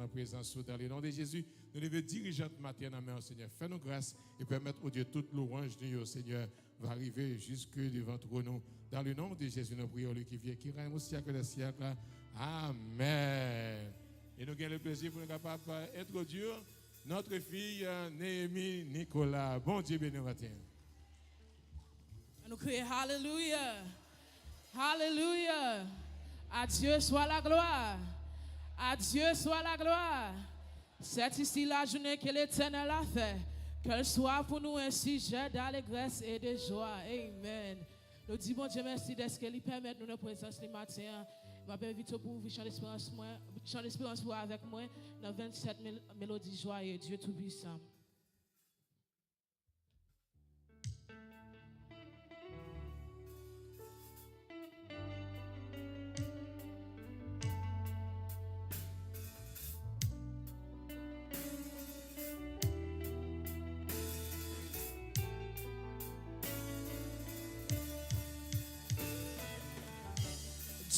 dans la présence dans le nom de Jésus. Nous devons diriger notre matin dans la main, Seigneur. Fais-nous grâce et permettre au Dieu toute louange de nous, Seigneur, va arriver jusque devant nous. Dans le nom de Jésus, nous prions lui qui vient, qui règne au siècle des siècles. Amen. Et nous avons le plaisir pour nous capables d'introduire notre fille Néhémie Nicolas. Bon Dieu béni matin. Nous crions Alléluia. Alléluia. À Dieu soit la gloire. À Dieu soit la gloire. C'est ici la journée que l'Éternel a fait. Qu'elle soit pour nous un sujet d'allégresse et de joie. Amen. Nous disons, bon Dieu, merci de ce qu'il permet de nous présence ce matin. Je m'invite pour vous chanter l'espérance pour avec moi dans 27 mélodies joyeuses. Dieu Tout-Puissant.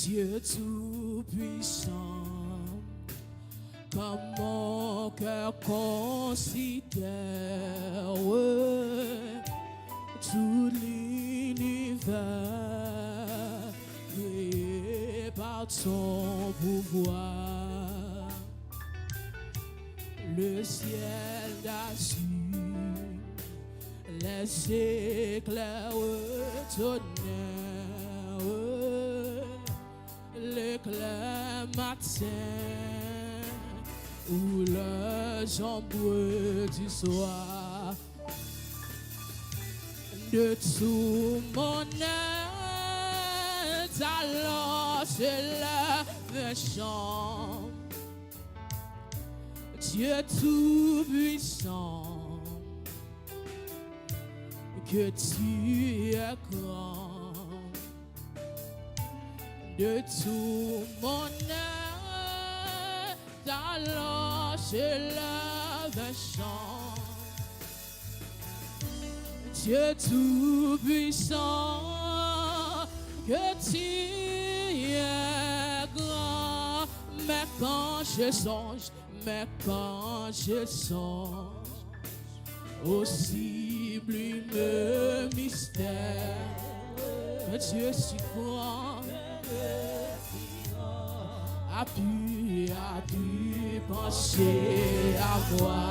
Dieu Tout-Puissant, comme mon cœur considère tout l'univers créé par ton pouvoir, le ciel d'azur, les éclairs tonnerres, l'éclair matin ou le ombre du soir, de tout mon être, alors je lève chant. Dieu Tout-Puissant, que tu es grand. De tout mon être, alors je lève un chant. Dieu Tout-Puissant, que tu es grand. Mais quand je songe au sublime mystère, que Dieu si grand a pu penser à moi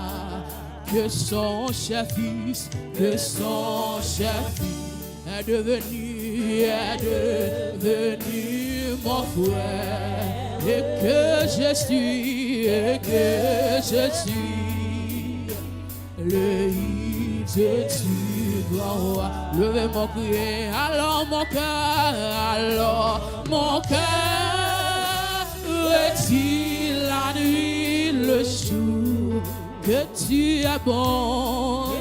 que son cher fils est devenu mon frère, et que je suis le Dieu du grand roi. Levez mon crier, alors mon cœur retire la nuit, le jour, que tu es bon.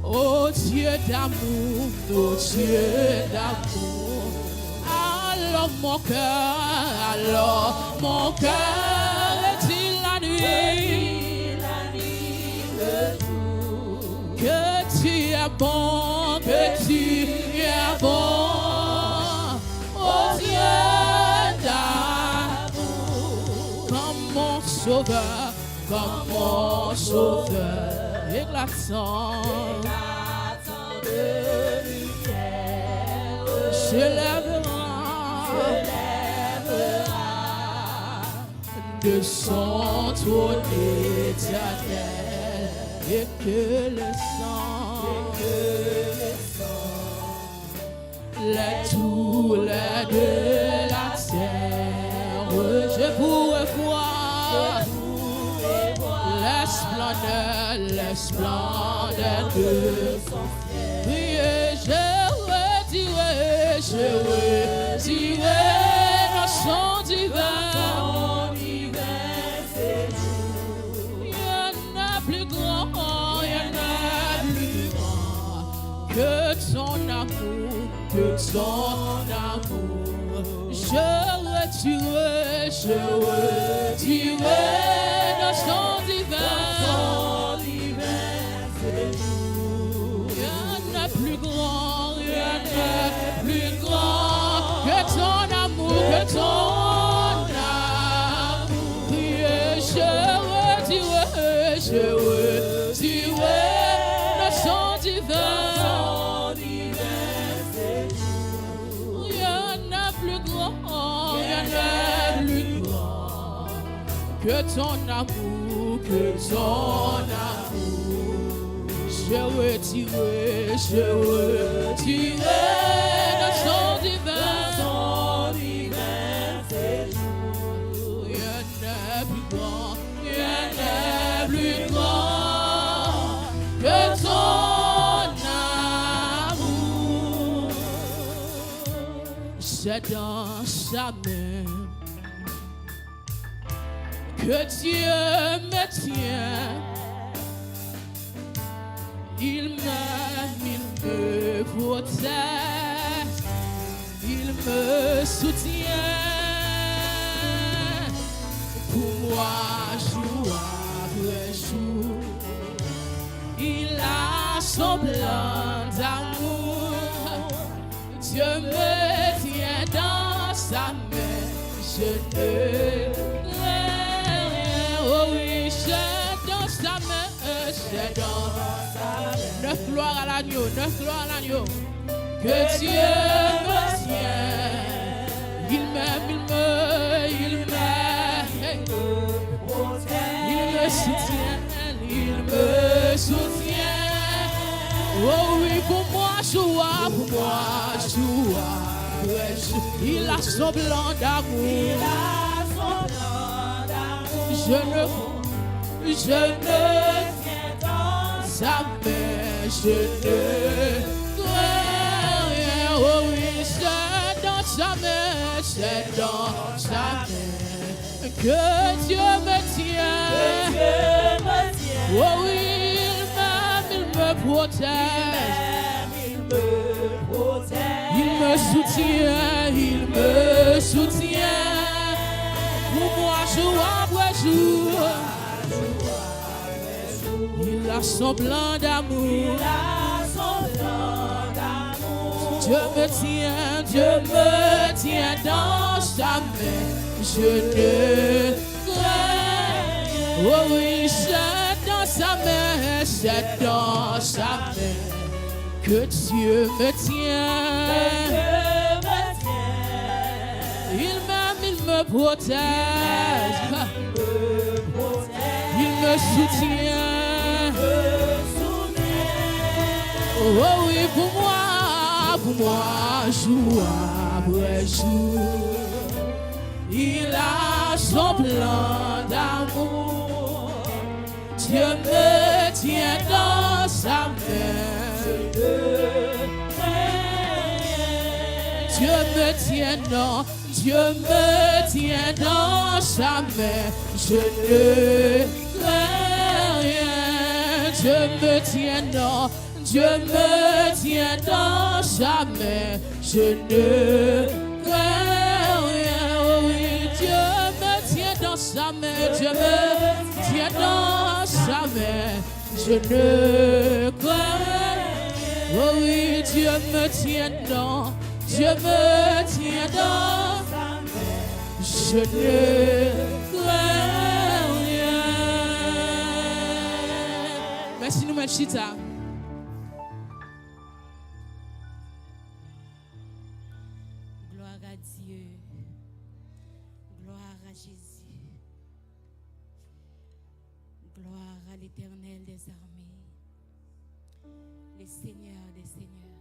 Oh Dieu d'amour, oh Dieu d'amour. Alors mon cœur retire la nuit, le jour, que tu es bon, oh Dieu d'amour, comme mon sauveur, éclatant de lumière, je lèverai de son trône éternel, et que le sang, les douleurs de la terre, je pourrais voir la splendeur de son ciel. Priez, je redirai dans son divin séjour. Il y en a plus grand, que ton amour, je retirerai dans son divin séjour. Rien n'est plus grand, que ton amour, je retirerai le son divin. Rien n'est plus grand, rien n'est plus grand que ton amour, que ton amour. Je retirerai le son divin. Rien n'est plus grand, rien n'est plus grand que ton amour. C'est dans sa main que Dieu me tient. Il me protège, il me soutient. Pour moi, jour après jour, il a son plan d'amour. Dieu me tient dans sa main, je ne crains rien. Oh oui, c'est dans sa main, c'est dans sa main. 9 gloires à l'agneau, 9 gloires à l'agneau. Que Dieu me tient, il m'aime, il me soutient, il me soutient. Oh oui, pour moi, joie, il a son blanc d'amour. Je ne tiens dans sa main, je ne crains rien. Oh oui, c'est dans sa main, c'est dans sa main que Dieu me tient. Oh oui, il me protège. Il me soutient. Pour moi, jour après jour, il a son plan d'amour. Dieu me tient dans sa main. Je ne crains. Oh oui, c'est dans sa main, que Dieu me tient. Il m'aime, il me protège. Il me soutient. Oh oui, pour moi, jour après jour, il a son plan d'amour. Dieu me tient dans sa main. Dieu me tient dans sa main. Je ne crains rien. Dieu me tient dans sa main. Je ne crains rien. Oh oui, Dieu me tient dans sa main. Dieu me tient dans sa main. Je ne crains rien. Oh oui, Dieu me tient dans sa main. Je ne crains rien. Merci nous, Machita. Gloire à Dieu. Gloire à Jésus. Gloire à l'Éternel des armées. Les seigneurs des seigneurs.